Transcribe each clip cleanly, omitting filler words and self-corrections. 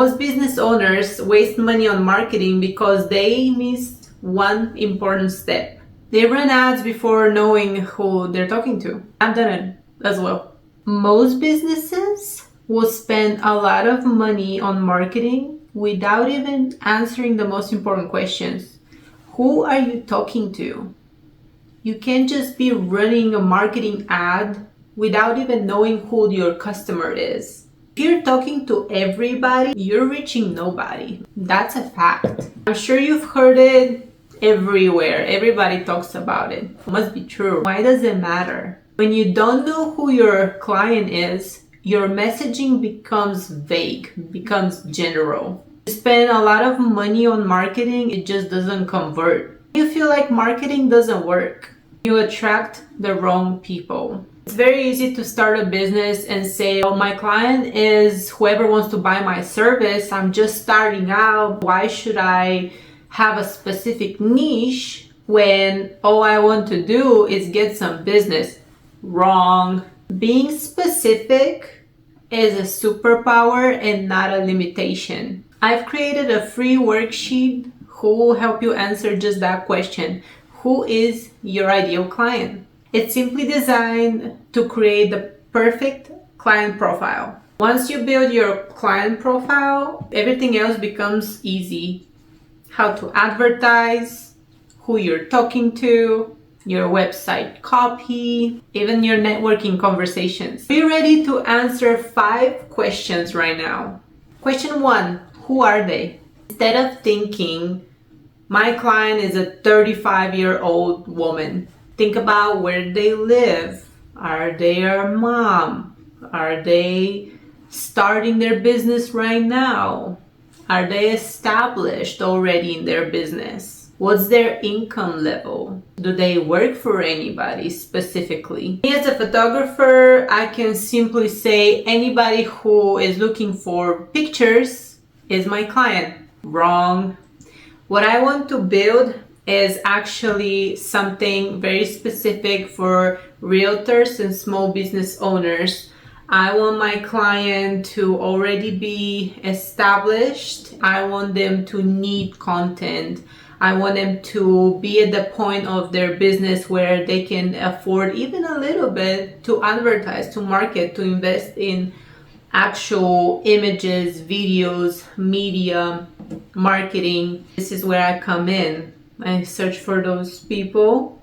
Most business owners waste money on marketing because they miss one important step. They run ads before knowing who they're talking to. I've done it as well. Most businesses will spend a lot of money on marketing without even answering the most important questions. Who are you talking to? You can't just be running a marketing ad without even knowing who your customer is. If you're talking to everybody, you're reaching nobody. That's a fact. I'm sure you've heard it everywhere. Everybody talks about it. It must be true. Why does it matter? When you don't know who your client is, your messaging becomes vague, becomes general. You spend a lot of money on marketing, it just doesn't convert. You feel like marketing doesn't work. You attract the wrong people. It's very easy to start a business and say, oh, my client is whoever wants to buy my service. I'm just starting out. Why should I have a specific niche when all I want to do is get some business? Wrong. Being specific is a superpower and not a limitation. I've created a free worksheet who will help you answer just that question. Who is your ideal client? It's simply designed to create the perfect client profile. Once you build your client profile, everything else becomes easy. How to advertise, who you're talking to, your website copy, even your networking conversations. Be ready to answer 5 questions right now. Question 1, who are they? Instead of thinking, my client is a 35-year-old woman, think about where they live. Are they a mom? Are they starting their business right now? Are they established already in their business? What's their income level? Do they work for anybody specifically? Me as a photographer, I can simply say anybody who is looking for pictures is my client. Wrong. What I want to build is actually something very specific for realtors and small business owners. I want my client to already be established. I want them to need content. I want them to be at the point of their business where they can afford even a little bit to advertise, to market, to invest in actual images, videos, media, marketing. This is where I come in. I search for those people.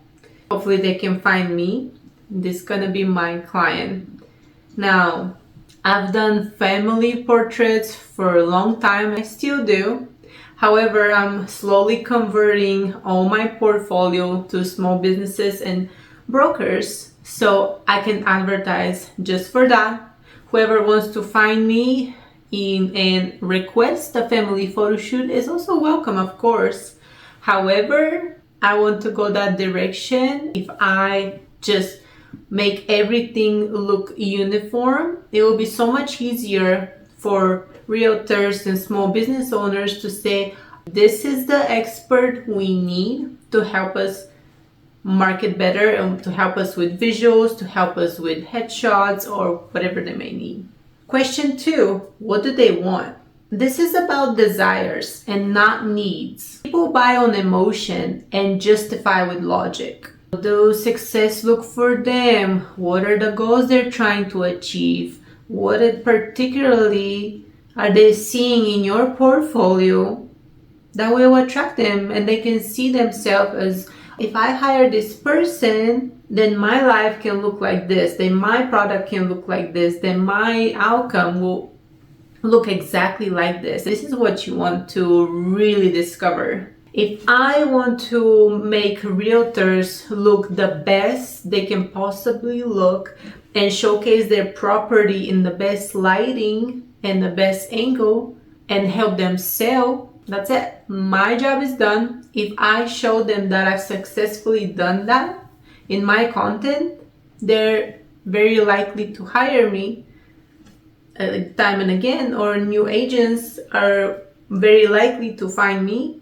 Hopefully they can find me. This is gonna be my client. Now, I've done family portraits for a long time. I still do. However, I'm slowly converting all my portfolio to small businesses and brokers so I can advertise just for that. Whoever wants to find me and request a family photo shoot is also welcome, of course. However, I want to go that direction. If I just make everything look uniform, it will be so much easier for realtors and small business owners to say, this is the expert we need to help us market better and to help us with visuals, to help us with headshots or whatever they may need. Question 2, what do they want? This is about desires and not needs. People buy on emotion and justify with logic. Does success look for them? What are the goals they're trying to achieve? What particularly are they seeing in your portfolio that will attract them and they can see themselves as, if I hire this person, then my life can look like this, then my product can look like this, then my outcome will look exactly like this. This is what you want to really discover. If I want to make realtors look the best they can possibly look and showcase their property in the best lighting and the best angle and help them sell, that's it. My job is done. If I show them that I've successfully done that in my content, they're very likely to hire me time and again, or new agents are very likely to find me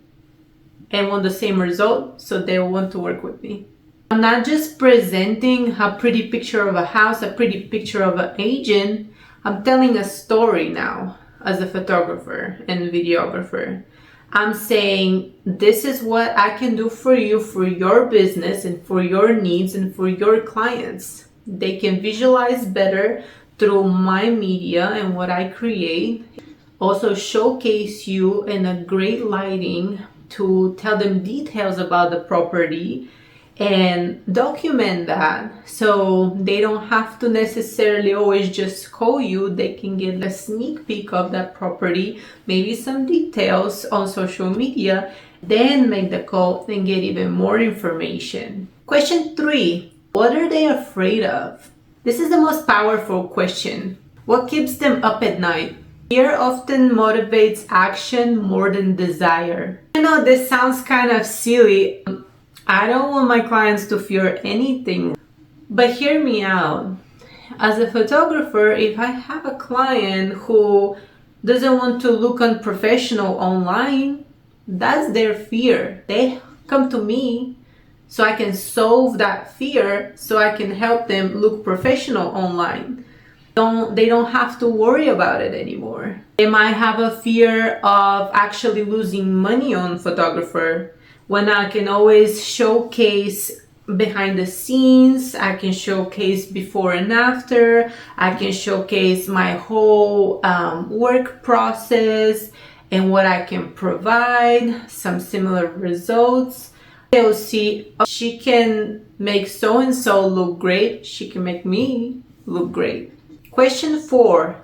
and want the same result, so they will want to work with me. I'm not just presenting a pretty picture of a house, a pretty picture of an agent. I'm telling a story now, as a photographer and videographer. I'm saying this is what I can do for you, for your business and for your needs and for your clients. They can visualize better through my media and what I create. Also showcase you in a great lighting to tell them details about the property and document that, so they don't have to necessarily always just call you. They can get a sneak peek of that property, maybe some details on social media, then make the call and get even more information. Question 3, what are they afraid of? This is the most powerful question. What keeps them up at night? Fear often motivates action more than desire. I know this sounds kind of silly. I don't want my clients to fear anything, but hear me out. As a photographer, if I have a client who doesn't want to look unprofessional online, that's their fear. They come to me so I can solve that fear, so I can help them look professional online. They don't have to worry about it anymore. They might have a fear of actually losing money on photographer, when I can always showcase behind the scenes, I can showcase before and after, I can showcase my whole work process and what I can provide, some similar results. They'll see, oh, she can make so-and-so look great, she can make me look great. Question 4,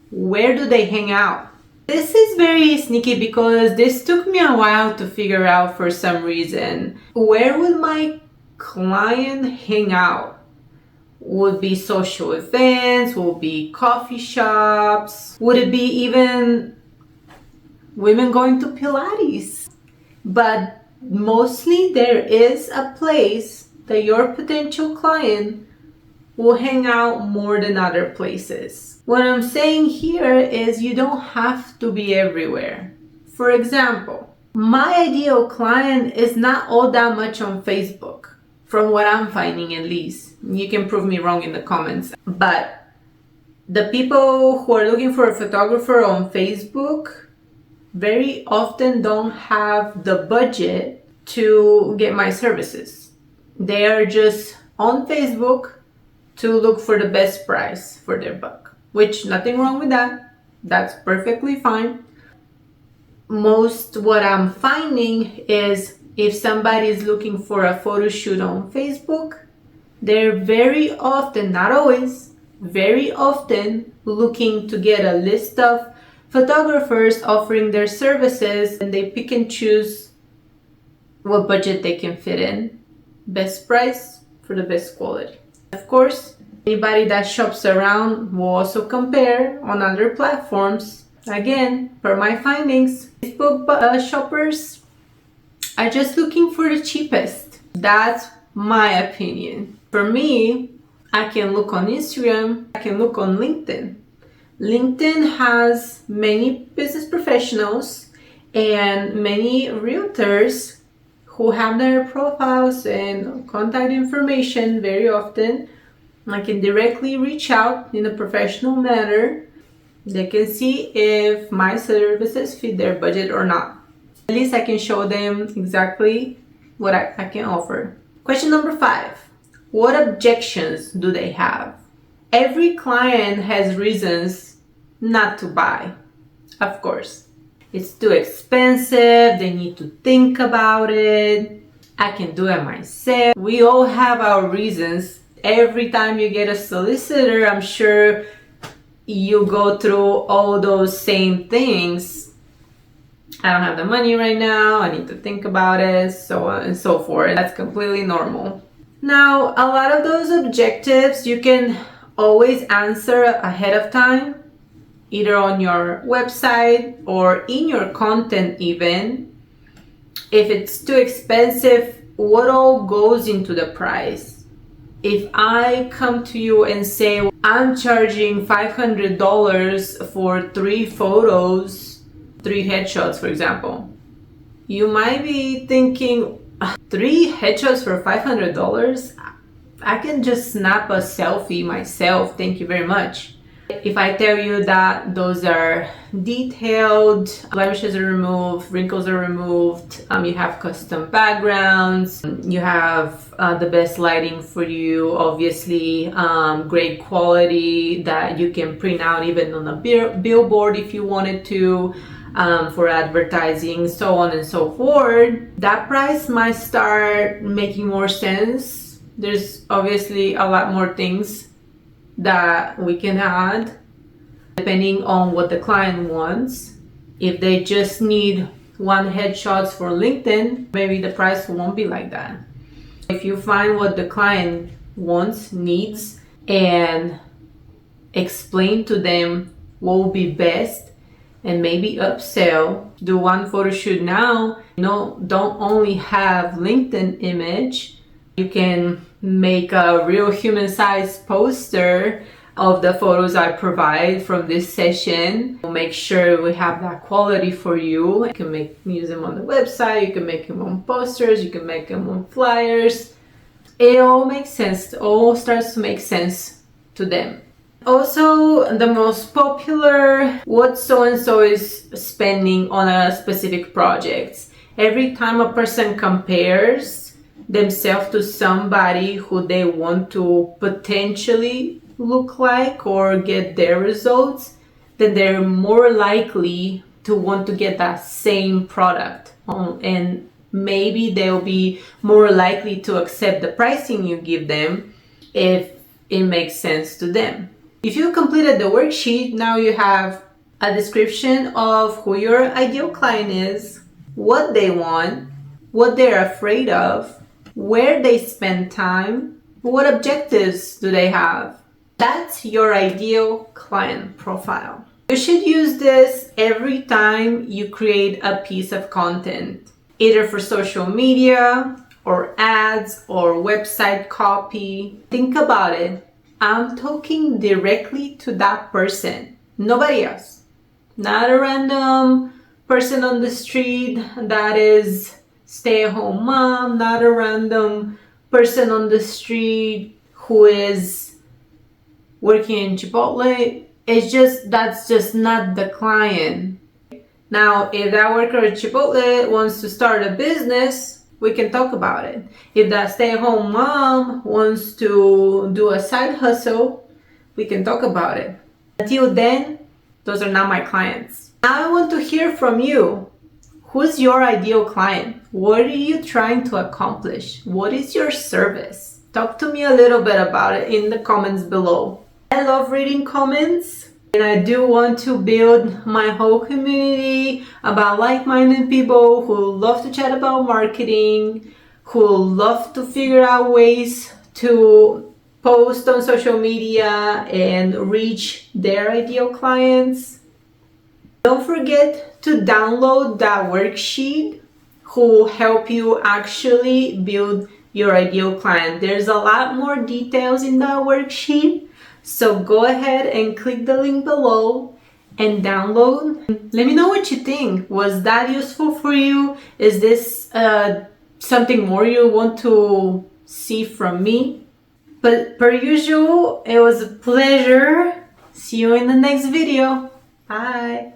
where do they hang out? This is very sneaky because this took me a while to figure out for some reason. Where would my client hang out? Would be social events, would be coffee shops, would it be even women going to Pilates? But mostly there is a place that your potential client will hang out more than other places. What I'm saying here is you don't have to be everywhere. For example, my ideal client is not all that much on Facebook, from what I'm finding at least. You can prove me wrong in the comments. But the people who are looking for a photographer on Facebook very often don't have the budget to get my services. They are just on Facebook to look for the best price for their buck, which nothing wrong with that. That's perfectly fine. Most what I'm finding is if somebody is looking for a photo shoot on Facebook, they're very often, not always, very often looking to get a list of photographers offering their services, and they pick and choose what budget they can fit in. Best price for the best quality. Of course, anybody that shops around will also compare on other platforms. Again, per my findings, Facebook shoppers are just looking for the cheapest. That's my opinion. For me, I can look on Instagram, I can look on LinkedIn. LinkedIn has many business professionals and many realtors who have their profiles and contact information very often. I can directly reach out in a professional manner. They can see if my services fit their budget or not. At least I can show them exactly what I can offer. Question number 5. What objections do they have? Every client has reasons not to buy. Of course. It's too expensive, they need to think about it, I can do it myself. We all have our reasons. Every time you get a solicitor, I'm sure you go through all those same things. I don't have the money right now, I need to think about it, so on and so forth. That's completely normal. Now, a lot of those objectives you can always answer ahead of time, either on your website or in your content even. If it's too expensive, what all goes into the price? If I come to you and say, I'm charging $500 for 3 photos, 3 headshots, for example, you might be thinking, 3 headshots for $500? I can just snap a selfie myself, thank you very much. If I tell you that those are detailed, blemishes are removed, wrinkles are removed, you have custom backgrounds, you have the best lighting for you, obviously, great quality that you can print out even on a billboard if you wanted to, for advertising, so on and so forth, that price might start making more sense. There's obviously a lot more things that we can add depending on what the client wants. If they just need one headshots for LinkedIn, maybe the price won't be like that. If you find what the client wants, needs, and explain to them what will be best, and maybe upsell, do one photo shoot now, don't only have LinkedIn image, you can make a real human-sized poster of the photos I provide from this session. We'll make sure we have that quality for you. You can use them on the website, you can make them on posters, you can make them on flyers. It all makes sense, it all starts to make sense to them. Also, the most popular, what so-and-so is spending on a specific project. Every time a person compares themselves to somebody who they want to potentially look like or get their results, then they're more likely to want to get that same product. And maybe they'll be more likely to accept the pricing you give them if it makes sense to them. If you completed the worksheet, now you have a description of who your ideal client is, what they want, what they're afraid of, where they spend time, what objectives do they have. That's your ideal client profile. You should use this every time you create a piece of content, either for social media or ads or website copy. Think about it. I'm talking directly to that person, nobody else. Not a random person on the street that is stay-at-home mom, not a random person on the street who is working in Chipotle. That's just not the client. Now, if that worker at Chipotle wants to start a business, we can talk about it. If that stay-at-home mom wants to do a side hustle, we can talk about it. Until then, those are not my clients. Now I want to hear from you. Who's your ideal client? What are you trying to accomplish? What is your service? Talk to me a little bit about it in the comments below. I love reading comments, and I do want to build my whole community about like-minded people who love to chat about marketing, who love to figure out ways to post on social media and reach their ideal clients. Don't forget to download that worksheet who help you actually build your ideal client. There's a lot more details in that worksheet, so go ahead and click the link below and download. Let me know what you think. Was that useful for you? Is this something more you want to see from me? But per usual, it was a pleasure. See you in the next video. Bye.